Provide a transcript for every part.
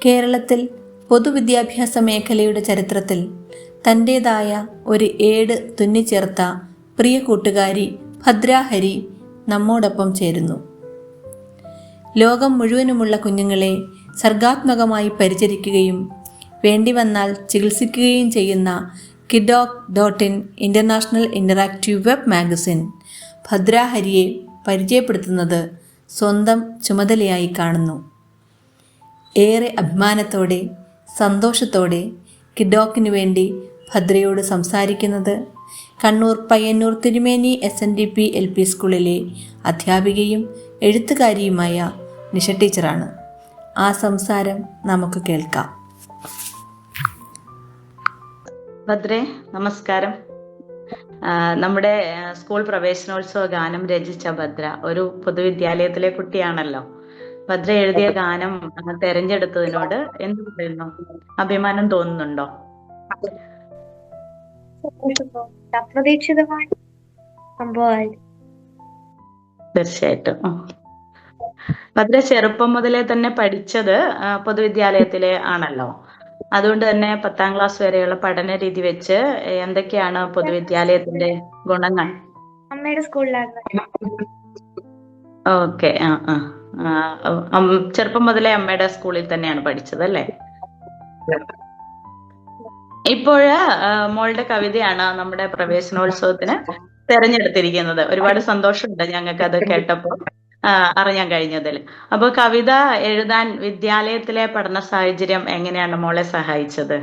കേരളത്തിൽ പൊതുവിദ്യാഭ്യാസ മേഖലയുടെ ചരിത്രത്തിൽ തൻ്റേതായ ഒരു ഏട് തുന്നിച്ചേർത്ത പ്രിയ കൂട്ടുകാരി ഭദ്രാഹരി നമ്മോടൊപ്പം ചേരുന്നു. ലോകം മുഴുവനുമുള്ള കുഞ്ഞുങ്ങളെ സർഗാത്മകമായി പരിചരിക്കുകയും വേണ്ടിവന്നാൽ ചികിത്സിക്കുകയും ചെയ്യുന്ന KidDoc.in international interactive web magazine ഭദ്രാഹരിയെ പരിചയപ്പെടുത്തുന്നത് സ്വന്തം ചുമതലയായി കാണുന്നു. ഏറെ അഭിമാനത്തോടെ സന്തോഷത്തോടെ KidDocന് വേണ്ടി ഭദ്രയോട് സംസാരിക്കുന്നത് കണ്ണൂർ പയ്യന്നൂർ തിരുമേനി SNDP LP സ്കൂളിലെ അധ്യാപികയും എഴുത്തുകാരിയുമായ നിഷ ടീച്ചറാണ്. ആ സംസാരം നമുക്ക് കേൾക്കാം. ഭദ്രേ, നമസ്കാരം. നമ്മുടെ സ്കൂൾ പ്രവേശനോത്സവ ഗാനം രചിച്ച ഭദ്ര ഒരു പൊതുവിദ്യാലയത്തിലെ കുട്ടിയാണല്ലോ. ഭദ്ര എഴുതിയ ഗാനം തെരഞ്ഞെടുത്തതിനോട് എന്ത് പറയുന്നു? അഭിമാനം തോന്നുന്നുണ്ടോ? അപ്രതീക്ഷിതമായ സംഭവമായി. തീർച്ചയായിട്ടും. ഭദ്ര ചെറുപ്പം മുതലേ തന്നെ പഠിച്ചത് പൊതുവിദ്യാലയത്തിലെ ആണല്ലോ. അതുകൊണ്ട് തന്നെ 10ാം ക്ലാസ് വരെയുള്ള പഠന രീതി വെച്ച് എന്തൊക്കെയാണ് പൊതുവിദ്യാലയത്തിന്റെ ഗുണങ്ങൾ? അമ്മയുടെ സ്കൂളിലാണ്. ഓക്കെ. ചെറുപ്പം മുതലേ അമ്മയുടെ സ്കൂളിൽ തന്നെയാണ് പഠിച്ചത് അല്ലേ? ഇപ്പോഴ് മോളുടെ കവിതയാണ് നമ്മുടെ പ്രവേശനോത്സവത്തിന് തെരഞ്ഞെടുത്തിരിക്കുന്നത്. ഒരുപാട് സന്തോഷമുണ്ട് ഞങ്ങൾക്ക് അത് കേട്ടപ്പോൾ അറിയാൻ കഴിഞ്ഞതിൽ. അപ്പൊ കവിത എഴുതാൻ വിദ്യാലയത്തിലെ പഠന സാഹചര്യം എങ്ങനെയാണ് മോളെ സഹായിച്ചത്?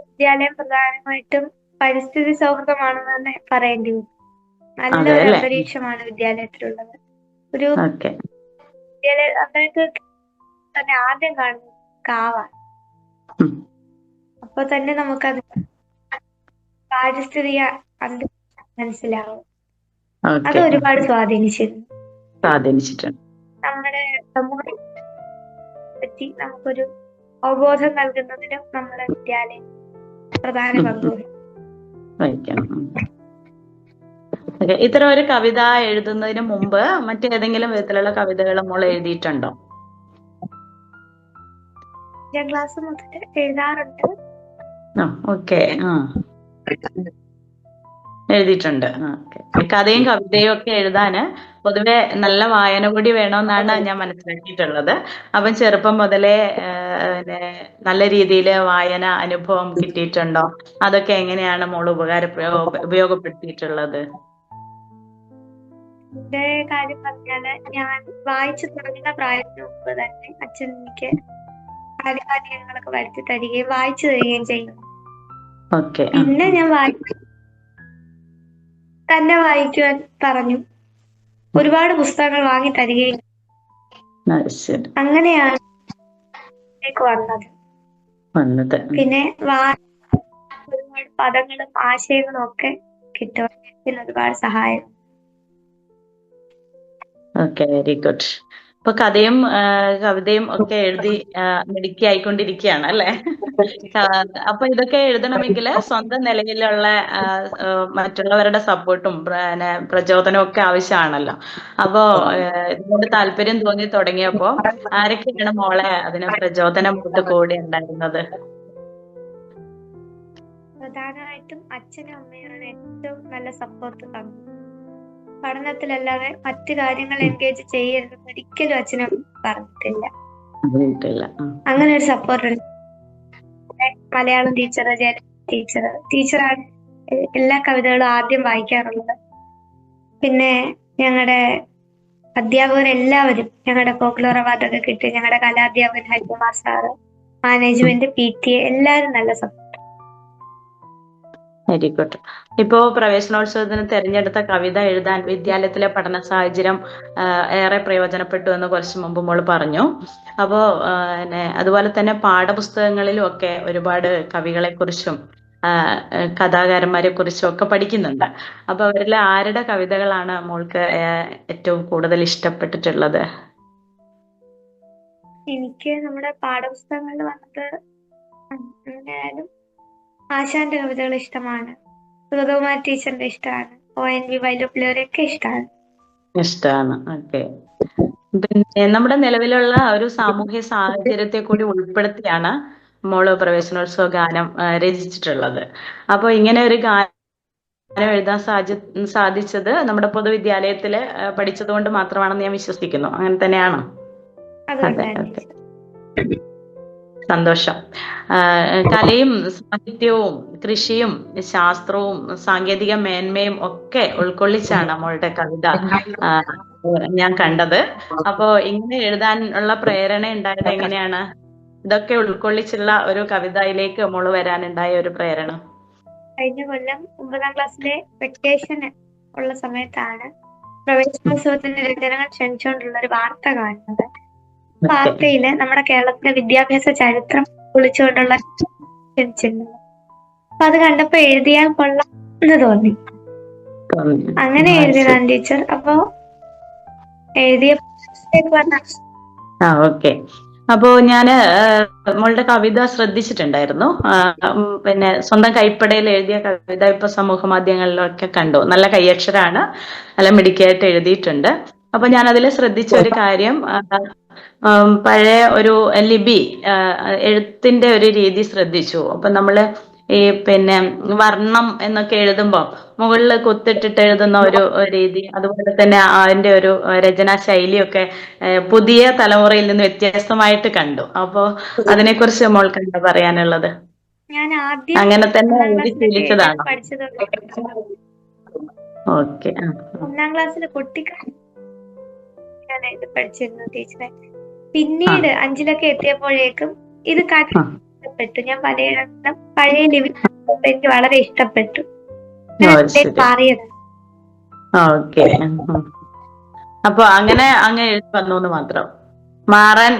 വിദ്യാലയം പ്രധാനമായിട്ടും പരിസ്ഥിതി സൗഹൃദമാണെന്ന് തന്നെ പറയേണ്ടി വരും. നല്ലൊരു അന്തരീക്ഷമാണ് വിദ്യാലയത്തിലുള്ളത്. ഒരു അതായത് തന്നെ ആദ്യം കാണുന്നത് കാവാണ്. അപ്പൊ തന്നെ നമുക്കത് പാരിസ്ഥിതിക അന്തരീക്ഷം മനസ്സിലാവും. അത് ഒരുപാട് സ്വാധീനിച്ചിട്ടുണ്ട്. നമ്മുടെ സമൂഹത്തെ പറ്റി നമുക്കൊരു അവബോധം നൽകുന്നതിനും നമ്മുടെ വിദ്യാലയം പ്രധാന പങ്കുവഹിക്കും. ഇത്തരം ഒരു കവിത എഴുതുന്നതിന് മുമ്പ് മറ്റേതെങ്കിലും വിധത്തിലുള്ള കവിതകൾ മോൾ എഴുതിയിട്ടുണ്ടോ? 5ാം ക്ലാസ് മുതൽ എഴുതാറുണ്ട്. എഴുതിയിട്ടുണ്ട്. കഥയും കവിതയും ഒക്കെ എഴുതാന് പൊതുവെ നല്ല വായന കൂടി വേണമെന്നാണ് ഞാൻ മനസ്സിലാക്കിയിട്ടുള്ളത്. അപ്പം ചെറുപ്പം മുതലേ നല്ല രീതിയിൽ വായന അനുഭവം കിട്ടിയിട്ടുണ്ടോ? അതൊക്കെ എങ്ങനെയാണ് മോള് ഉപയോഗപ്പെടുത്തിയിട്ടുള്ളത്? എന്റെ കാര്യം പറഞ്ഞാല്, ഞാൻ വായിച്ചു തുടങ്ങുന്ന പ്രായത്തിന് മുമ്പ് തന്നെ അച്ഛൻ എനിക്ക് കാര്യങ്ങളൊക്കെ വരുത്തി തരികയും വായിച്ചു തരികയും ചെയ്യും. പിന്നെ ഞാൻ തന്നെ വായിക്കുവാൻ പറഞ്ഞു. ഒരുപാട് പുസ്തകങ്ങൾ വാങ്ങി തരികയും അങ്ങനെയാണ് വന്നത്. പിന്നെ ഒരുപാട് പദങ്ങളും ആശയങ്ങളും ഒക്കെ കിട്ടുവാൻ ഒരുപാട് സഹായം. Very good. ഇപ്പൊ കഥയും കവിതയും ഒക്കെ എഴുതി മിടുക്കിയായിക്കൊണ്ടിരിക്കുകയാണ് അല്ലെ? അപ്പൊ ഇതൊക്കെ എഴുതണമെങ്കിൽ സ്വന്തം നിലയിലുള്ള മറ്റുള്ളവരുടെ സപ്പോർട്ടും പ്രചോദനവും ഒക്കെ ആവശ്യമാണല്ലോ. അപ്പോ ഇതിനോട് താല്പര്യം തോന്നി തുടങ്ങിയപ്പോ ആരൊക്കെയാണ് മോളെ അതിന് പ്രചോദനം കൂടി ഉണ്ടായിരുന്നത്? പ്രധാനമായിട്ടും അച്ഛനും അമ്മയാണ് ഏറ്റവും നല്ല സപ്പോർട്ട് തന്നത്. പഠനത്തിലല്ലാതെ മറ്റു കാര്യങ്ങൾ എൻഗേജ് ചെയ്യരുതെന്ന് ഒരിക്കലും അച്ഛനും പറഞ്ഞിട്ടില്ല. അങ്ങനെ ഒരു സപ്പോർട്ട് ഉണ്ട്. മലയാളം ടീച്ചർ, ടീച്ചറാണ് എല്ലാ കവിതകളും ആദ്യം വായിക്കാറുള്ളത്. പിന്നെ ഞങ്ങളുടെ അധ്യാപകരെല്ലാവരും, ഞങ്ങളുടെ ഫോക്ലോർ അവാർഡൊക്കെ കിട്ടി ഞങ്ങളുടെ കലാധ്യാപകൻ ഹരികുമാർ സാറ്, മാനേജ്മെന്റ്, PTA എല്ലാവരും നല്ല സപ്പോർട്ട്. Very good. ഇപ്പോ പ്രവേശനോത്സവത്തിന് തെരഞ്ഞെടുത്ത കവിത എഴുതാൻ വിദ്യാലയത്തിലെ പഠന സാഹചര്യം ഏറെ പ്രയോജനപ്പെട്ടു എന്ന് കുറച്ച് മുമ്പ് മോള് പറഞ്ഞു. അപ്പോ അതുപോലെ തന്നെ പാഠപുസ്തകങ്ങളിലും ഒക്കെ ഒരുപാട് കവികളെ കുറിച്ചും കഥാകാരന്മാരെ കുറിച്ചും ഒക്കെ പഠിക്കുന്നുണ്ട്. അപ്പൊ അവരിൽ ആരുടെ കവിതകളാണ് മോൾക്ക് ഏറ്റവും കൂടുതൽ ഇഷ്ടപ്പെട്ടിട്ടുള്ളത്? എനിക്ക് നമ്മുടെ പാഠപുസ്തകങ്ങളിൽ വന്നത് എങ്ങനെയായാലും ആശാന്റെ കവിതകൾ ഇഷ്ടമാണ്. സുഗതകുമാരി ടീച്ചറിന്റെ ഇഷ്ടമാണ്. ONV വൈലോപ്പിള്ളവരെയൊക്കെ ഇഷ്ടമാണ്. ഓക്കെ. പിന്നെ നമ്മുടെ നിലവിലുള്ള ഒരു സാമൂഹ്യ സാഹചര്യത്തെ കൂടി ഉൾപ്പെടുത്തിയാണ് മോള് പ്രവേശനോത്സവ ഗാനം രചിച്ചിട്ടുള്ളത്. അപ്പൊ ഇങ്ങനെ ഒരു ഗാനം എഴുതാൻ സാധിച്ചത് നമ്മുടെ പൊതുവിദ്യാലയത്തില് പഠിച്ചത് കൊണ്ട് മാത്രമാണെന്ന് ഞാൻ വിശ്വസിക്കുന്നു. അങ്ങനെ തന്നെയാണോ? അതെ, അതുകൊണ്ടാണ് ഓക്കെ. സന്തോഷം. കലയും സാഹിത്യവും കൃഷിയും ശാസ്ത്രവും സാങ്കേതിക മേന്മയും ഒക്കെ ഉൾക്കൊള്ളിച്ചാണ് നമ്മളുടെ കവിത ഞാൻ കണ്ടത്. അപ്പോ ഇങ്ങനെ എഴുതാൻ ഉള്ള പ്രേരണ ഉണ്ടായത് എങ്ങനെയാണ്? ഇതൊക്കെ ഉൾക്കൊള്ളിച്ചുള്ള ഒരു കവിതയിലേക്ക് മോള് വരാനുണ്ടായ ഒരു പ്രേരണ? കഴിഞ്ഞ കൊല്ലം 9ാം ക്ലാസ്സിലെ വെക്കേഷന് ഉള്ള സമയത്താണ് പ്രവേശനോത്സവത്തിന്റെ രചനകൾ ക്ഷണിച്ചുകൊണ്ടുള്ള ഒരു വാർത്ത കാണുന്നത്. വാർത്തയില് നമ്മുടെ കേരളത്തിലെ വിദ്യാഭ്യാസ ചരിത്രം വിളിച്ചുകൊണ്ടുള്ള ക്ഷണിച്ചിരുന്നത്. അപ്പൊ അത് കണ്ടപ്പോ എഴുതിയാൽ കൊള്ളാം എന്ന് തോന്നി. അങ്ങനെ എഴുതിയതാണ് ടീച്ചർ. അപ്പൊ എഴുതിയ ഓക്കെ. അപ്പോ ഞാന് മോളുടെ കവിത ശ്രദ്ധിച്ചിട്ടുണ്ടായിരുന്നു. പിന്നെ സ്വന്തം കൈപ്പടയിൽ എഴുതിയ കവിത ഇപ്പൊ സമൂഹ മാധ്യമങ്ങളിലൊക്കെ കണ്ടു. നല്ല കൈയക്ഷരാണ്, നല്ല മിടുക്കിയായിട്ട് എഴുതിയിട്ടുണ്ട്. അപ്പൊ ഞാൻ അതിൽ ശ്രദ്ധിച്ച ഒരു കാര്യം, പഴയ ഒരു ലിപി എഴുത്തിന്റെ ഒരു രീതി ശ്രദ്ധിച്ചു. അപ്പൊ നമ്മള് ഈ പിന്നെ വർണ്ണം എന്നൊക്കെ എഴുതുമ്പോൾ മുകളിൽ കുത്തിട്ടിട്ട് എഴുതുന്ന ഒരു രീതി, അതുപോലെ തന്നെ അതിന്റെ ഒരു രചനാ ശൈലിയൊക്കെ പുതിയ തലമുറയിൽ നിന്ന് വ്യത്യസ്തമായിട്ട് കണ്ടു. അപ്പോ അതിനെക്കുറിച്ച് മോൾക്ക് എന്താ പറയാനുള്ളത്? ഞാൻ ആദ്യം അങ്ങനെ തന്നെ എഴുതി ശീലിച്ചതാണോ? പഠിച്ചത് ഓക്കെ. 1ാം ക്ലാസ്സിൽ കുട്ടിക്കാലം ഇത് പഠിച്ചിരുന്നു ടീച്ചറെ. പിന്നീട് 5ലൊക്കെ എത്തിയപ്പോഴേക്കും ഇത് ഇഷ്ടപ്പെട്ടു. ഞാൻ പലയിടത്തും പഴയ ലിപി എനിക്ക് വളരെ ഇഷ്ടപ്പെട്ടു. മാറിയത്. ഓക്കെ. അപ്പൊ അങ്ങനെ അങ്ങ് എഴുതി വന്നു മാത്രം, മാറാൻ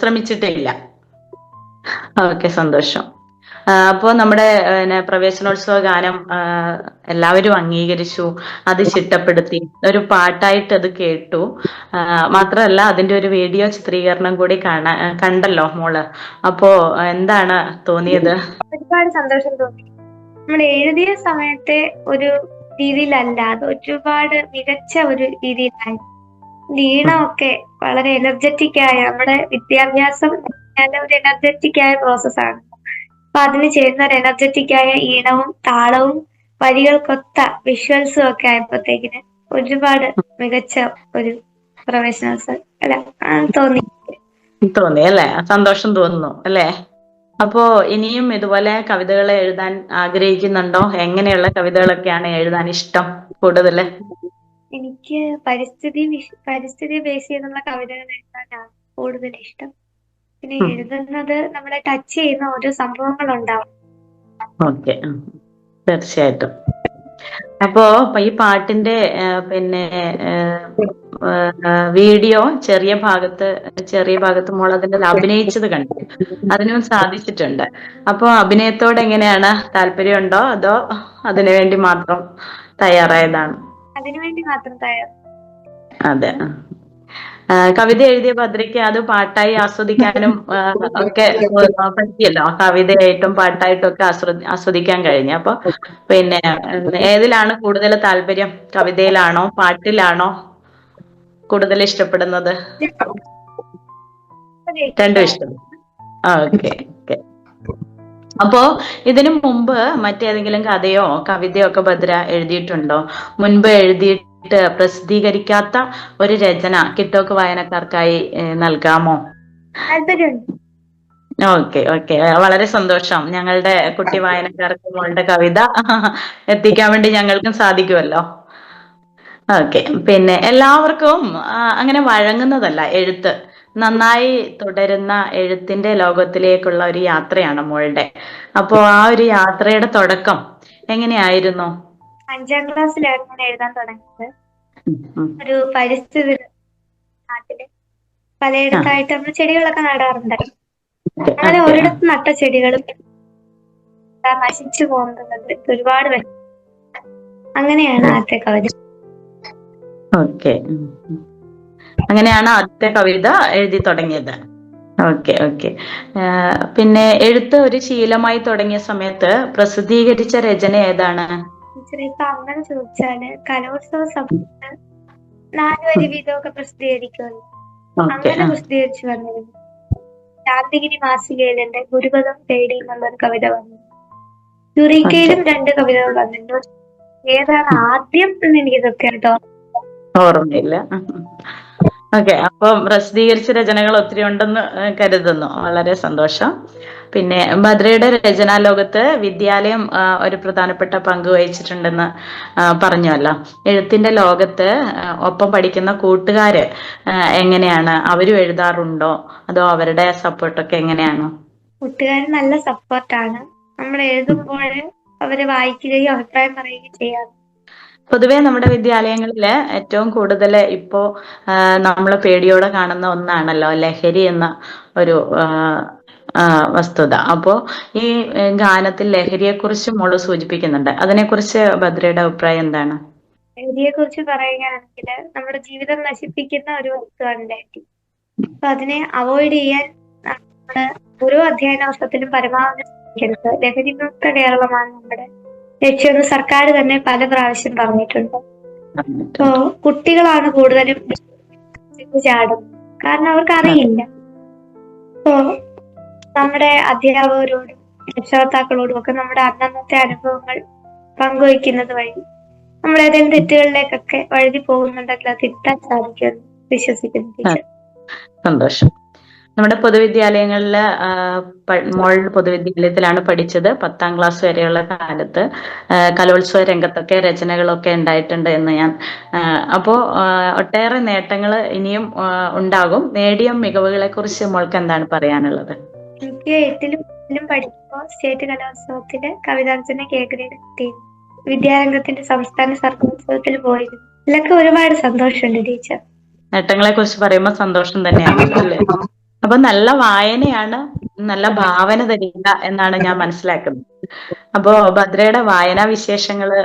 ശ്രമിച്ചിട്ടില്ല. ഓക്കെ, സന്തോഷം. അപ്പോൾ നമ്മുടെ പ്രവേശനോത്സവ ഗാനം എല്ലാവരും അംഗീകരിച്ചു, അത് ചിട്ടപ്പെടുത്തി ഒരു പാട്ടായിട്ട് അത് കേട്ടു. മാത്രമല്ല അതിന്റെ ഒരു വീഡിയോ ചിത്രീകരണം കൂടി കണ്ടല്ലോ മോള്. അപ്പോ എന്താണ് തോന്നിയത്? ഒരുപാട് സന്തോഷം തോന്നി. നമ്മൾ എഴുതിയ സമയത്തെ ഒരു രീതിയിലല്ല, അത് ഒരുപാട് മികച്ച ഒരു രീതിയിലായി. ഈണമൊക്കെ വളരെ എനർജറ്റിക് ആയ, നമ്മുടെ വിദ്യാഭ്യാസം ഒരു എനർജറ്റിക് ആയ പ്രോസസ്സാണ്. അപ്പൊ അതിന് ചേരുന്ന ഒരു എനർജറ്റിക് ആയ ഈണവും താളവും വരികൾക്കൊത്ത വിഷ്വൽസും ഒക്കെ ആയപ്പോഴത്തേക്കിന് ഒരുപാട് മികച്ച ഒരു പ്രവേശനോത്സവം തോന്നി അല്ലേ? സന്തോഷം തോന്നുന്നു അല്ലേ? അപ്പോ ഇനിയും ഇതുപോലെ കവിതകൾ എഴുതാൻ ആഗ്രഹിക്കുന്നുണ്ടോ? എങ്ങനെയുള്ള കവിതകളൊക്കെയാണ് എഴുതാൻ ഇഷ്ടം കൂടുതൽ? എനിക്ക് പരിസ്ഥിതി ബേസ് ചെയ്തുള്ള കവിതകൾ എഴുതാനാണ് കൂടുതൽ ഇഷ്ടം. പിന്നെ എഴുതുന്നത് നമ്മളെ ടച്ച് ചെയ്യുന്ന ഓരോ സംഭവങ്ങൾ ഉണ്ടാവും. ഓക്കെ, തീർച്ചയായിട്ടും. അപ്പോ ഈ പാട്ടിന്റെ പിന്നെ വീഡിയോ ചെറിയ ഭാഗത്ത് മോൾ അതിന്റെ അഭിനയിച്ചത് കണ്ടു, അതിനും സാധിച്ചിട്ടുണ്ട്. അപ്പോ അഭിനയത്തോട് എങ്ങനെയാണ്? താല്പര്യമുണ്ടോ അതോ അതിനുവേണ്ടി മാത്രം തയ്യാറായതാണ്? അതിനുവേണ്ടി മാത്രം തയ്യാർ. അതെ. കവിത എഴുതിയ ഭദ്രയ്ക്ക് അത് പാട്ടായി ആസ്വദിക്കാനും ഒക്കെ പറ്റിയല്ലോ. കവിതയായിട്ടും പാട്ടായിട്ടും ഒക്കെ ആസ്വദിക്കാൻ കഴിഞ്ഞു. അപ്പൊ പിന്നെ ഏതിലാണ് കൂടുതൽ താല്പര്യം? കവിതയിലാണോ പാട്ടിലാണോ കൂടുതൽ ഇഷ്ടപ്പെടുന്നത്? രണ്ടും ഇഷ്ടം. ഓക്കെ. അപ്പോ ഇതിനു മുമ്പ് മറ്റേതെങ്കിലും കഥയോ കവിതയോ ഒക്കെ ഭദ്ര എഴുതിയിട്ടുണ്ടോ? മുൻപ് എഴുതിയിട്ട് പ്രസിദ്ധീകരിക്കാത്ത ഒരു രചന കിട്ടോക്ക് വായനക്കാർക്കായി നൽകാമോ? ഓക്കെ, വളരെ സന്തോഷം. ഞങ്ങളുടെ കുട്ടി വായനക്കാർക്ക് മോളുടെ കവിത എത്തിക്കാൻ വേണ്ടി ഞങ്ങൾക്കും സാധിക്കുമല്ലോ. ഓക്കെ. പിന്നെ എല്ലാവർക്കും അങ്ങനെ വഴങ്ങുന്നതല്ല എഴുത്ത്. നന്നായി തുടരുന്ന എഴുത്തിന്റെ ലോകത്തിലേക്കുള്ള ഒരു യാത്രയാണ് മോളുടെ. അപ്പോ ആ ഒരു യാത്രയുടെ തുടക്കം എങ്ങനെയായിരുന്നു? 5ാം ക്ലാസ്സിലായിരുന്നു ഞാൻ എഴുതാൻ തുടങ്ങിയത്. ഒരു പരിസ്ഥിതി നാട്ടില് പലയിടത്തായിട്ട് നമ്മൾ ചെടികളൊക്കെ നടാറുണ്ട്. അങ്ങനെ ഒരിടത്ത് നട്ട ചെടികളും നശിച്ചു പോകുന്നത് ഒരുപാട് അങ്ങനെയാണ് ആദ്യത്തെ കവിത. ഓക്കെ, അങ്ങനെയാണ് ആദ്യത്തെ കവിത എഴുതി തുടങ്ങിയത്. ഓക്കെ. പിന്നെ എഴുത്ത് ഒരു ശീലമായി തുടങ്ങിയ സമയത്ത് പ്രസിദ്ധീകരിച്ച രചന ഏതാണ്? ഇപ്പൊ അങ്ങനെ ചോദിച്ചാല് കലോത്സവ സമയത്ത് 4 വരി വീതമൊക്കെ പ്രസിദ്ധീകരിക്കുമല്ലോ. ഓക്കെ. അങ്ങനെ പ്രസിദ്ധീകരിച്ചു വന്നിരുന്നു. ശാന്തിഗിരി മാസികയിലെ ഗുരുപദം തേടി എന്നുള്ളൊരു കവിത വന്നു. യുറീക്കയിലും 2 കവിതകൾ വന്നിട്ടുണ്ട്. ഏതാണ് ആദ്യം എന്ന് എനിക്ക് കൃത്യമായിട്ടോ ഓർമ്മയില്ല. ഓക്കെ. അപ്പം പ്രസിദ്ധീകരിച്ച രചനകൾ ഒത്തിരി ഉണ്ടെന്ന് കരുതുന്നു. വളരെ സന്തോഷം. പിന്നെ ഭദ്രയുടെ രചനാ ലോകത്ത് വിദ്യാലയം ഒരു പ്രധാനപ്പെട്ട പങ്ക് വഹിച്ചിട്ടുണ്ടെന്ന് പറഞ്ഞുവല്ലോ. എഴുത്തിന്റെ ലോകത്ത് ഒപ്പം പഠിക്കുന്ന കൂട്ടുകാര് എങ്ങനെയാണ്? അവരും എഴുതാറുണ്ടോ? അതോ അവരുടെ സപ്പോർട്ടൊക്കെ എങ്ങനെയാണ്? കൂട്ടുകാർ നല്ല സപ്പോർട്ടാണ്. നമ്മൾ എഴുതുമ്പോൾ അവര് വായിക്കുകയും അഭിപ്രായം പറയുകയും ചെയ്യാറ്. പൊതുവെ നമ്മുടെ വിദ്യാലയങ്ങളില് ഏറ്റവും കൂടുതൽ ഇപ്പോ നമ്മൾ പേടിയോടെ കാണുന്ന ഒന്നാണല്ലോ ലഹരി എന്ന ഒരു വസ്തുത. അപ്പോ ഈ ഗാനത്തിൽ ലഹരിയെക്കുറിച്ച് മോള് സൂചിപ്പിക്കുന്നുണ്ട്. അതിനെക്കുറിച്ച് ഭദ്രയുടെ അഭിപ്രായം എന്താണ്? ലഹരിയെ കുറിച്ച് പറയുകയാണെങ്കിൽ നമ്മുടെ ജീവിതം നശിപ്പിക്കുന്ന ഒരു വസ്തുവാണ് ലഹരി. അപ്പൊ അതിനെ അവോയ്ഡ് ചെയ്യാൻ നമ്മള് ഓരോ അധ്യയന വർഷത്തിലും പരമാവധി ശ്രമിക്കരുത്. ലഹരിമുക്ത കേരളമാണ് നമ്മുടെ ലക്ഷ്യമെന്ന് സർക്കാർ തന്നെ പല പ്രാവശ്യം പറഞ്ഞിട്ടുണ്ട്. അപ്പോ കുട്ടികളാണ് കൂടുതലും ചാടും, കാരണം അവർക്ക് അറിയില്ല. അപ്പോ നമ്മുടെ അധ്യാപകരോടും രക്ഷകർത്താക്കളോടും ഒക്കെ നമ്മുടെ അന്നന്നത്തെ അനുഭവങ്ങൾ പങ്കുവയ്ക്കുന്നത് വഴി നമ്മൾ ഏതെങ്കിലും തെറ്റുകളിലേക്കൊക്കെ വഴുതി പോകുന്നുണ്ടെങ്കിൽ അത് തിരുത്താൻ സാധിക്കുമെന്ന് വിശ്വസിക്കുന്നു ടീച്ചർ. സന്തോഷം. നമ്മുടെ പൊതുവിദ്യാലയങ്ങളില് മോൾ പൊതുവിദ്യാലയത്തിലാണ് പഠിച്ചത്. 10ാം ക്ലാസ് വരെയുള്ള കാലത്ത് കലോത്സവ രംഗത്തൊക്കെ രചനകളൊക്കെ ഉണ്ടായിട്ടുണ്ട് എന്ന് ഞാൻ അപ്പോ ഒട്ടേറെ നേട്ടങ്ങൾ ഇനിയും ഉണ്ടാകും. നേടിയ മികവുകളെ കുറിച്ച് മോൾക്ക് എന്താണ് പറയാനുള്ളത്? എനിക്ക് 8ലും പഠിക്കുമ്പോൾ സ്റ്റേറ്റ് കലോത്സവത്തില് കവിതാർച്ചന ഗ്രേഡ് കിട്ടി. വിദ്യാരംഗത്തിന്റെ സംസ്ഥാന സർഗോത്സവത്തിൽ പോയിരുന്നു. ഇതിലൊക്കെ ഒരുപാട് സന്തോഷമുണ്ട് ടീച്ചർ. നേട്ടങ്ങളെ കുറിച്ച് പറയുമ്പോൾ സന്തോഷം തന്നെയാണ് അല്ലേ? അപ്പൊ നല്ല വായനയാണ് നല്ല ഭാവന തരിക എന്നാണ് ഞാൻ മനസ്സിലാക്കുന്നത്. അപ്പോ ഭദ്രയുടെ വായനാ വിശേഷങ്ങള്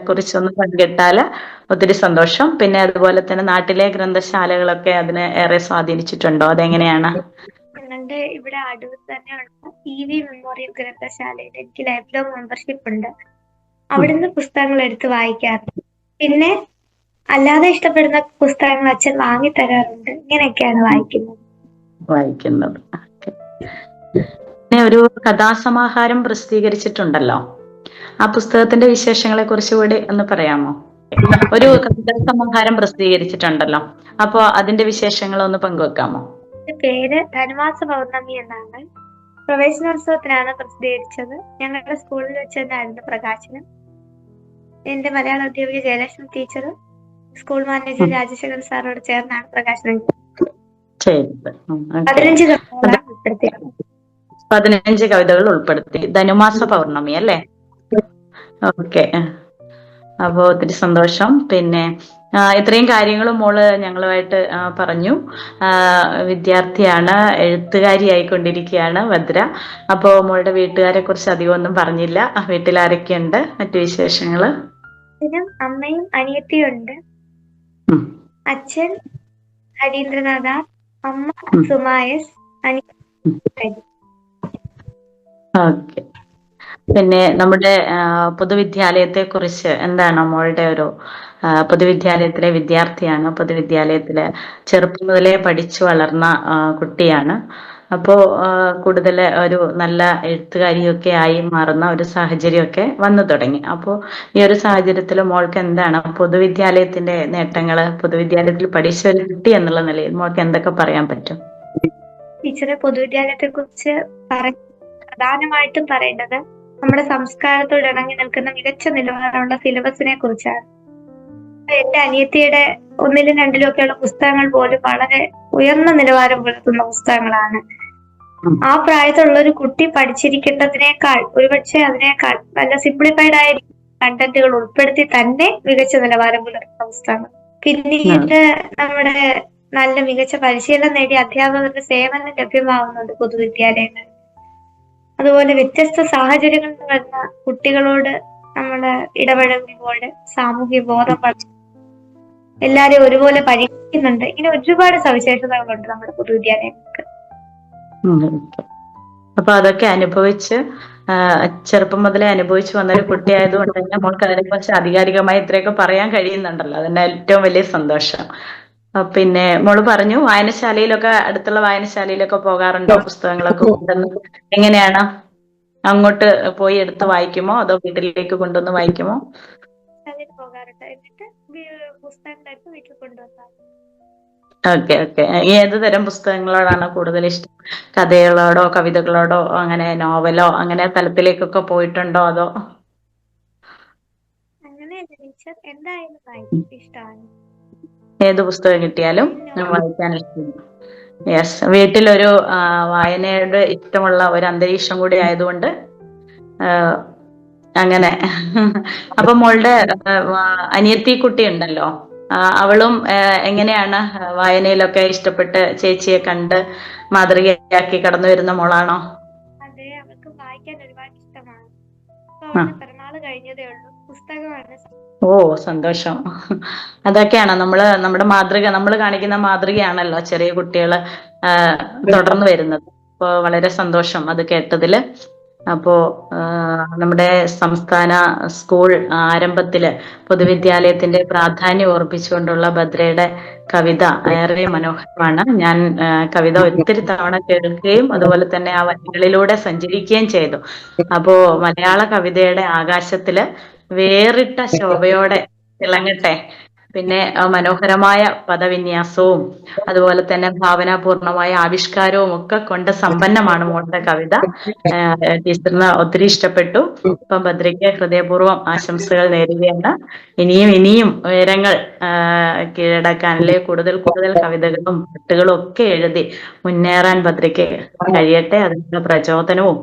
കുറിച്ചൊന്ന് പങ്കിട്ടാല് ഒത്തിരി സന്തോഷം. പിന്നെ അതുപോലെ തന്നെ നാട്ടിലെ ഗ്രന്ഥശാലകളൊക്കെ അതിനെ ഏറെ സ്വാധീനിച്ചിട്ടുണ്ടോ? അതെങ്ങനെയാണ്? ഞങ്ങളുടെ ഇവിടെ അടുത്ത് തന്നെയുള്ള EV മെമ്മോറിയൽ ഗ്രന്ഥശാലയിൽ എനിക്ക് ലൈഫ് ലോങ് മെമ്പർഷിപ്പ് ഉണ്ട്. അവിടുന്ന് പുസ്തകങ്ങൾ എടുത്ത് വായിക്കാറുണ്ട്. പിന്നെ അല്ലാതെ ഇഷ്ടപ്പെടുന്ന പുസ്തകങ്ങൾ അച്ഛൻ വാങ്ങി തരാറുണ്ട്. ഇങ്ങനെയൊക്കെയാണ് വായിക്കുന്നത്. പിന്നെ ഒരു കഥാസമാഹാരം പ്രസിദ്ധീകരിച്ചിട്ടുണ്ടല്ലോ. ആ പുസ്തകത്തിന്റെ വിശേഷങ്ങളെ കുറിച്ച് കൂടി ഒന്ന് പറയാമോ? ഒരു കഥാസമാഹാരം പ്രസിദ്ധീകരിച്ചിട്ടുണ്ടല്ലോ, അപ്പോ അതിന്റെ വിശേഷങ്ങൾ ഒന്ന് പങ്കുവെക്കാമോ? പേര് ധനുമാസ പൗർണമി എന്നാണ്. പ്രവേശനോത്സവത്തിനാണ് പ്രസിദ്ധീകരിച്ചത്. ഞങ്ങളുടെ സ്കൂളിൽ വെച്ച് തന്നെയായിരുന്നു പ്രകാശനം. എന്റെ മലയാള അധ്യാപിക Jayalakshmi teacher, school manager Rajasekhar സാറോട് ചേർന്നാണ് പ്രകാശനം ചെയ്തത്. 15 കവിതകൾ ഉൾപ്പെടുത്തി. ധനുമാസ പൗർണമി അല്ലേ? ഓക്കെ. അപ്പോ ഒത്തിരി സന്തോഷം. പിന്നെ ഇത്രയും കാര്യങ്ങളും മോള് ഞങ്ങളുമായിട്ട് പറഞ്ഞു. വിദ്യാർത്ഥിയാണ്, എഴുത്തുകാരിയായിക്കൊണ്ടിരിക്കുകയാണ് ഭദ്ര. അപ്പോ മോളുടെ വീട്ടുകാരെ കുറിച്ച് അധികം ഒന്നും പറഞ്ഞില്ല. വീട്ടിൽ ആരൊക്കെയുണ്ട്? മറ്റു വിശേഷങ്ങള്? അമ്മയും അനിയത്തിയും ഉണ്ട്. അച്ഛൻ ഹരീന്ദ്രനാഥ, അമ്മ സുമായസ്, അനിയത്തി. ഓക്കെ. പിന്നെ നമ്മുടെ പൊതുവിദ്യാലയത്തെ കുറിച്ച് എന്താണ് മോളുടെ ഒരു പൊതുവിദ്യാലയത്തിലെ വിദ്യാർത്ഥിയാണ്, പൊതുവിദ്യാലയത്തിലെ ചെറുപ്പം മുതലേ പഠിച്ചു വളർന്ന കുട്ടിയാണ്. അപ്പോ കൂടുതൽ ഒരു നല്ല എഴുത്തുകാരിയൊക്കെ ആയി മാറുന്ന ഒരു സാഹചര്യമൊക്കെ വന്നു തുടങ്ങി. അപ്പോൾ ഈ ഒരു സാഹചര്യത്തിൽ മോൾക്ക് എന്താണ് പൊതുവിദ്യാലയത്തിന്റെ നേട്ടങ്ങള്, പൊതുവിദ്യാലയത്തിൽ പഠിച്ച ഒരു കുട്ടി എന്നുള്ള നിലയിൽ മോൾക്ക് എന്തൊക്കെ പറയാൻ പറ്റും? ടീച്ചറെ, പൊതുവിദ്യാലയത്തെ കുറിച്ച് പ്രധാനമായിട്ടും പറയേണ്ടത് നമ്മുടെ സംസ്കാരത്തോട് ഇണങ്ങി നിൽക്കുന്ന മികച്ച നിലവാരമുള്ള സിലബസിനെ കുറിച്ചാണ്. എന്റെ അനിയത്തിയുടെ 1ലും 2ലും ഒക്കെയുള്ള പുസ്തകങ്ങൾ പോലും വളരെ ഉയർന്ന നിലവാരം പുലർത്തുന്ന പുസ്തകങ്ങളാണ്. ആ പ്രായത്തിലുള്ള ഒരു കുട്ടി പഠിച്ചിരിക്കേണ്ടതിനേക്കാൾ ഒരുപക്ഷെ അതിനേക്കാൾ നല്ല സിംപ്ലിഫൈഡ് ആയ കണ്ടന്റുകൾ ഉൾപ്പെടുത്തി തന്നെ മികച്ച നിലവാരം പുലർത്തുന്ന പുസ്തകങ്ങൾ. പിന്നീട് നമ്മുടെ നല്ല മികച്ച പരിശീലനം നേടിയ അധ്യാപകരുടെ സേവനം ലഭ്യമാവുന്നുണ്ട് പൊതുവിദ്യാലയങ്ങൾ. അതുപോലെ വ്യത്യസ്ത സാഹചര്യങ്ങളിൽ വരുന്ന കുട്ടികളോട് നമ്മൾ ഇടപഴകുമ്പോൾ സാമൂഹ്യ ബോധം എല്ലാരെയും ഒരുപോലെ പരിഗണിക്കുന്നുണ്ട്. ഇങ്ങനെ ഒരുപാട് സവിശേഷതകളുണ്ട് നമ്മുടെ പൊതുവിദ്യാലയങ്ങൾക്ക്. അപ്പൊ അതൊക്കെ അനുഭവിച്ച് ചെറുപ്പം മുതലേ അനുഭവിച്ചു വന്നൊരു കുട്ടിയായതുകൊണ്ട് തന്നെ നമ്മൾക്ക് അതിനെ കുറിച്ച് ആധികാരികമായി ഇത്രയൊക്കെ പറയാൻ കഴിയുന്നുണ്ടല്ലോ. അതിന്റെ ഏറ്റവും വലിയ സന്തോഷം. പിന്നെ മോള് പറഞ്ഞു വായനശാലയിലൊക്കെ, അടുത്തുള്ള വായനശാലയിലൊക്കെ പോകാറുണ്ടോ? പുസ്തകങ്ങളൊക്കെ കൊണ്ടുവന്ന് എങ്ങനെയാണ്? അങ്ങോട്ട് പോയി എടുത്ത് വായിക്കുമോ അതോ വീട്ടിലേക്ക് കൊണ്ടുവന്ന് വായിക്കുമോ? അതിന് പോകാറുണ്ട്. എന്നിട്ട് പുസ്തകങ്ങളെടുത്ത് വീട്ടിൽ കൊണ്ടുവന്നാൽ ഓക്കെ ഓക്കെ. ഏത് തരം പുസ്തകങ്ങളോടാണ് കൂടുതൽ ഇഷ്ടം? കഥകളോടോ കവിതകളോടോ അങ്ങനെ നോവലോ അങ്ങനെ തലത്തിലേക്കൊക്കെ പോയിട്ടുണ്ടോ? അതോ അങ്ങനെയല്ല ടീച്ചർ, എന്തായാലും വായിക്കും, ഇഷ്ടമാണ്. ഏത് പുസ്തകം കിട്ടിയാലും വായിക്കാൻ ഇഷ്ടം? യെസ്, വീട്ടിലൊരു വായനയുടെ ഇഷ്ടമുള്ള ഒരു അന്തരീക്ഷം കൂടി ആയതുകൊണ്ട് അങ്ങനെ. അപ്പൊ മോളുടെ അനിയത്തി കുട്ടി ഉണ്ടല്ലോ, അവളും എങ്ങനെയാണ് വായനയിലൊക്കെ ഇഷ്ടപ്പെട്ട് ചേച്ചിയെ കണ്ട് മാതൃകയാക്കി കടന്നു വരുന്ന മോളാണോ? അതെ, അവൾക്ക് വായിക്കാൻ ഒരുപാട് ഇഷ്ടമാണ്. അപ്പൊ അവളുടെ പിറന്നാള് കഴിഞ്ഞതേ ഉള്ളൂ. പുസ്തകമാണ്. ഓ, സന്തോഷം. അതൊക്കെയാണ് നമ്മുടെ മാതൃക, നമ്മൾ കാണിക്കുന്ന മാതൃകയാണല്ലോ ചെറിയ കുട്ടികള് തുടർന്നു വരുന്നത്. അപ്പൊ വളരെ സന്തോഷം അത് കേട്ടതില്. അപ്പോ നമ്മുടെ സംസ്ഥാന സ്കൂൾ ആരംഭത്തില് പൊതുവിദ്യാലയത്തിന്റെ പ്രാധാന്യം ഓർപ്പിച്ചുകൊണ്ടുള്ള ഭദ്രയുടെ കവിത ഏറെ മനോഹരമാണ്. ഞാൻ കവിത ഒത്തിരി തവണ കേൾക്കുകയും അതുപോലെ തന്നെ ആ വരികളിലൂടെ സഞ്ചരിക്കുകയും ചെയ്തു. അപ്പോ മലയാള കവിതയുടെ ആകാശത്തില് വേറിട്ട ശോഭയോടെ തിളങ്ങട്ടെ. പിന്നെ മനോഹരമായ പദവിന്യാസവും അതുപോലെ തന്നെ ഭാവനാപൂർണമായ ആവിഷ്കാരവും ഒക്കെ കൊണ്ട് സമ്പന്നമാണ് മോളുടെ കവിത. ടീച്ചറിന് ഒത്തിരി ഇഷ്ടപ്പെട്ടു. ഇപ്പം ഭദ്രയ്ക്ക് ഹൃദയപൂർവ്വം ആശംസകൾ നേരുകയാണ്. ഇനിയും ഉയരങ്ങൾ കീഴടക്കാൻ, അല്ലെ കൂടുതൽ കവിതകളും പാട്ടുകളും ഒക്കെ എഴുതി മുന്നേറാൻ ഭദ്രയ്ക്ക് കഴിയട്ടെ. അതിനുള്ള പ്രചോദനവും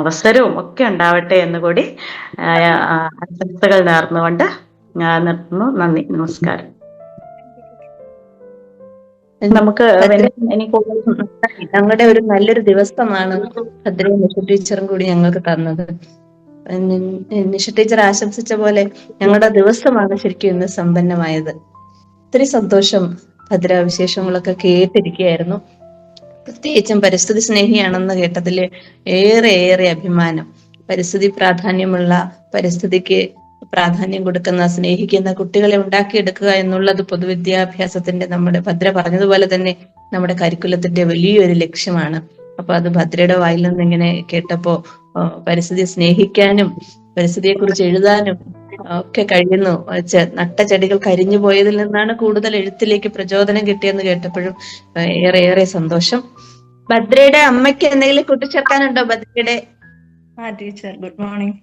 അവസരവും ഒക്കെ ഉണ്ടാവട്ടെ എന്ന് കൂടി ആശംസകൾ നേർന്നുകൊണ്ട് നിർത്തുന്നു. നന്ദി, നമസ്കാരം. നമുക്ക് ഞങ്ങളുടെ ഒരു നല്ലൊരു ദിവസമാണ് ഭദ്രയും നിഷ ടീച്ചറും കൂടി ഞങ്ങൾക്ക് തന്നത്. നിഷ ടീച്ചർ ആശംസിച്ച പോലെ ഞങ്ങളുടെ ദിവസമാണ് ശരിക്കും ഇന്ന് സമ്പന്നമായത്. ഒത്തിരി സന്തോഷം. ഭദ്ര വിശേഷങ്ങളൊക്കെ കേട്ടിരിക്കുകയായിരുന്നു. പ്രത്യേകിച്ചും പരിസ്ഥിതി സ്നേഹിയാണെന്ന് കേട്ടതില് ഏറെ അഭിമാനം. പരിസ്ഥിതി പ്രാധാന്യമുള്ള, പരിസ്ഥിതിക്ക് പ്രാധാന്യം കൊടുക്കുന്ന, സ്നേഹിക്കുന്ന കുട്ടികളെ ഉണ്ടാക്കിയെടുക്കുക എന്നുള്ളത് പൊതുവിദ്യാഭ്യാസത്തിന്റെ, നമ്മുടെ ഭദ്ര പറഞ്ഞതുപോലെ തന്നെ നമ്മുടെ കരിക്കുലത്തിന്റെ വലിയൊരു ലക്ഷ്യമാണ്. അപ്പൊ അത് ഭദ്രയുടെ വായിൽ നിന്ന് ഇങ്ങനെ കേട്ടപ്പോ പരിസ്ഥിതി സ്നേഹിക്കാനും പരിസ്ഥിതിയെ കുറിച്ച് എഴുതാനും ഒക്കെ കഴിയുന്നു. നട്ട ചെടികൾ കരിഞ്ഞു പോയതിൽ നിന്നാണ് കൂടുതൽ എഴുത്തിലേക്ക് പ്രചോദനം കിട്ടിയെന്ന് കേട്ടപ്പോഴും ഏറെ സന്തോഷം. ഭദ്രയുടെ അമ്മയ്ക്ക് എന്തെങ്കിലും കൂട്ടിച്ചേർക്കാനുണ്ടോ? ഭദ്രയുടെ teacher good morning.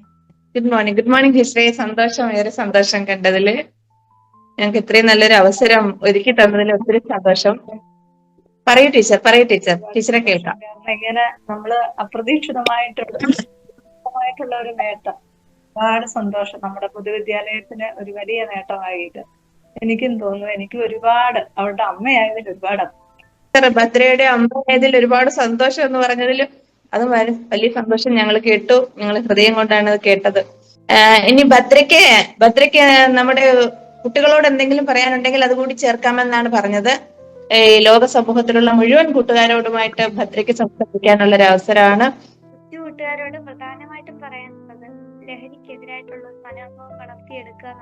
Good morning ടീച്ചറെ. സന്തോഷം, ഏറെ സന്തോഷം കണ്ടതില്. ഞങ്ങൾക്ക് ഇത്രയും നല്ലൊരു അവസരം ഒരുക്കി തന്നതിൽ ഒത്തിരി സന്തോഷം. പറയൂ ടീച്ചർ, ടീച്ചറെ കേൾക്കാം. ഇങ്ങനെ നമ്മള് അപ്രതീക്ഷിതമായിട്ടുള്ള ഒരു നേട്ടം, ഒരുപാട് സന്തോഷം. നമ്മുടെ പൊതുവിദ്യാലയത്തിന് ഒരു വലിയ നേട്ടമായിട്ട് എനിക്കും തോന്നുന്നു. എനിക്ക് ഒരുപാട്, അവളുടെ അമ്മയായതിൽ ഒരുപാട്, ഭദ്രയുടെ അമ്മയായതിൽ ഒരുപാട് സന്തോഷം എന്ന് പറഞ്ഞതിൽ അത് വലിയ സന്തോഷം. ഞങ്ങൾ കേട്ടു, ഞങ്ങൾ ഹൃദയം കൊണ്ടാണ് അത് കേട്ടത്. ഇനി ഭദ്രയ്ക്ക് നമ്മുടെ കുട്ടികളോട് എന്തെങ്കിലും പറയാനുണ്ടെങ്കിൽ അതുകൂടി ചേർക്കാമെന്നാണ് പറഞ്ഞത്. ലോക സമൂഹത്തിലുള്ള മുഴുവൻ കൂട്ടുകാരോടുമായിട്ട് ഭദ്രയ്ക്ക് സംസാരിക്കാനുള്ള ഒരു അവസരമാണ്. കൂട്ടുകാരോട് പ്രധാനമായിട്ടും പറയാനുള്ളത് ലഹരിക്കെതിരായിട്ടുള്ള മനോഭാവം വളർത്തിയെടുക്കുക.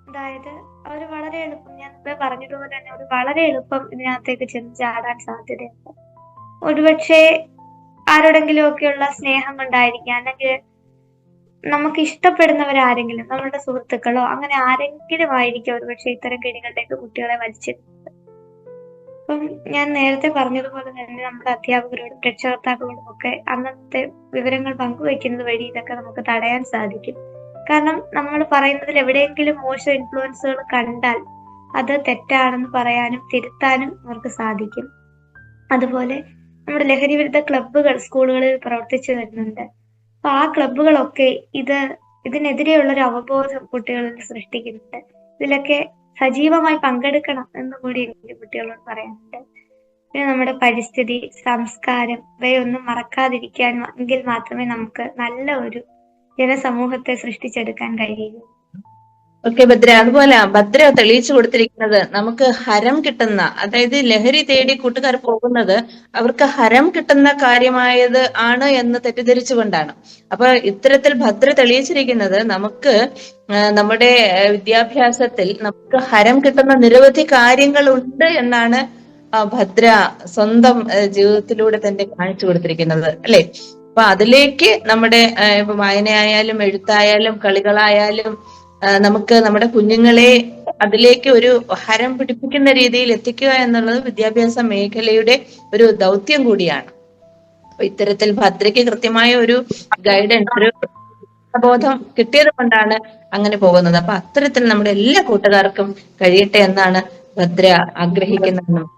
അതായത് അവർ വളരെ എളുപ്പം, ഞാൻ പറഞ്ഞതുപോലെ തന്നെ അവർ വളരെ എളുപ്പം ഇതിനകത്തേക്ക് ചെന്ന് ചാടാൻ സാധ്യതയുണ്ട്. ഒരുപക്ഷെ ആരോടെങ്കിലും ഒക്കെയുള്ള സ്നേഹം കൊണ്ടായിരിക്കാം, അല്ലെങ്കിൽ നമുക്ക് ഇഷ്ടപ്പെടുന്നവരാരെങ്കിലും, നമ്മളുടെ സുഹൃത്തുക്കളോ അങ്ങനെ ആരെങ്കിലും ആയിരിക്കും ഒരുപക്ഷെ ഇത്തരം കെണികളിലേക്ക് കുട്ടികളെ വലിച്ചിരുന്നത്. അപ്പം ഞാൻ നേരത്തെ പറഞ്ഞതുപോലെ തന്നെ നമ്മുടെ അധ്യാപകരോടും രക്ഷകർത്താക്കളോടും ഒക്കെ അന്നത്തെ വിവരങ്ങൾ പങ്കുവെക്കുന്നത് വഴി ഇതൊക്കെ നമുക്ക് തടയാൻ സാധിക്കും. കാരണം നമ്മൾ പറയുന്നതിൽ എവിടെയെങ്കിലും മോശം ഇൻഫ്ലുവൻസുകൾ കണ്ടാൽ അത് തെറ്റാണെന്ന് പറയാനും തിരുത്താനും അവർക്ക് സാധിക്കും. അതുപോലെ നമ്മുടെ ലഹരി വിരുദ്ധ ക്ലബ്ബുകൾ സ്കൂളുകളിൽ പ്രവർത്തിച്ചു വരുന്നുണ്ട്. അപ്പൊ ആ ക്ലബ്ബുകളൊക്കെ ഇതിനെതിരെയുള്ളൊരു അവബോധം കുട്ടികളിൽ സൃഷ്ടിക്കുന്നുണ്ട്. ഇതിലൊക്കെ സജീവമായി പങ്കെടുക്കണം എന്ന് കൂടി എനിക്ക് കുട്ടികളോട് പറയാനുണ്ട്. പിന്നെ നമ്മുടെ പരിസ്ഥിതി, സംസ്കാരം ഇവയൊന്നും മറക്കാതിരിക്കാനെങ്കിൽ മാത്രമേ നമുക്ക് നല്ല ഒരു ജനസമൂഹത്തെ സൃഷ്ടിച്ചെടുക്കാൻ കഴിയൂ. ഓക്കെ ഭദ്ര. അതുപോലെ ഭദ്ര തെളിയിച്ചു കൊടുത്തിരിക്കുന്നത് നമുക്ക് ഹരം കിട്ടുന്ന, അതായത് ലഹരി തേടി കൂട്ടുകാർ പോകുന്നത് അവർക്ക് ഹരം കിട്ടുന്ന കാര്യമായത് ആണ് എന്ന് തെറ്റിദ്ധരിച്ചുകൊണ്ടാണ്. അപ്പൊ ഇത്തരത്തിൽ ഭദ്ര തെളിയിച്ചിരിക്കുന്നത് നമുക്ക് നമ്മുടെ വിദ്യാഭ്യാസത്തിൽ നമുക്ക് ഹരം കിട്ടുന്ന നിരവധി കാര്യങ്ങളുണ്ട് എന്നാണ് ഭദ്ര സ്വന്തം ജീവിതത്തിലൂടെ തന്നെ കാണിച്ചു കൊടുത്തിരിക്കുന്നത്, അല്ലെ? അപ്പൊ അതിലേക്ക് നമ്മുടെ ഇപ്പൊ വായനയായാലും എഴുത്തായാലും കളികളായാലും നമുക്ക് നമ്മുടെ കുഞ്ഞുങ്ങളെ അതിലേക്ക് ഒരു ഹരം പിടിപ്പിക്കുന്ന രീതിയിൽ എത്തിക്കുക എന്നുള്ളത് വിദ്യാഭ്യാസ മേഖലയുടെ ഒരു ദൗത്യം കൂടിയാണ്. അപ്പൊ ഇത്തരത്തിൽ ഭദ്രയ്ക്ക് കൃത്യമായ ഒരു ഗൈഡൻസ്, ഒരു ബോധം കിട്ടിയത് കൊണ്ടാണ് അങ്ങനെ പോകുന്നത്. അപ്പൊ അത്തരത്തിൽ നമ്മുടെ എല്ലാ കൂട്ടുകാർക്കും കഴിയട്ടെ എന്നാണ് ഭദ്ര ആഗ്രഹിക്കുന്നതെന്നും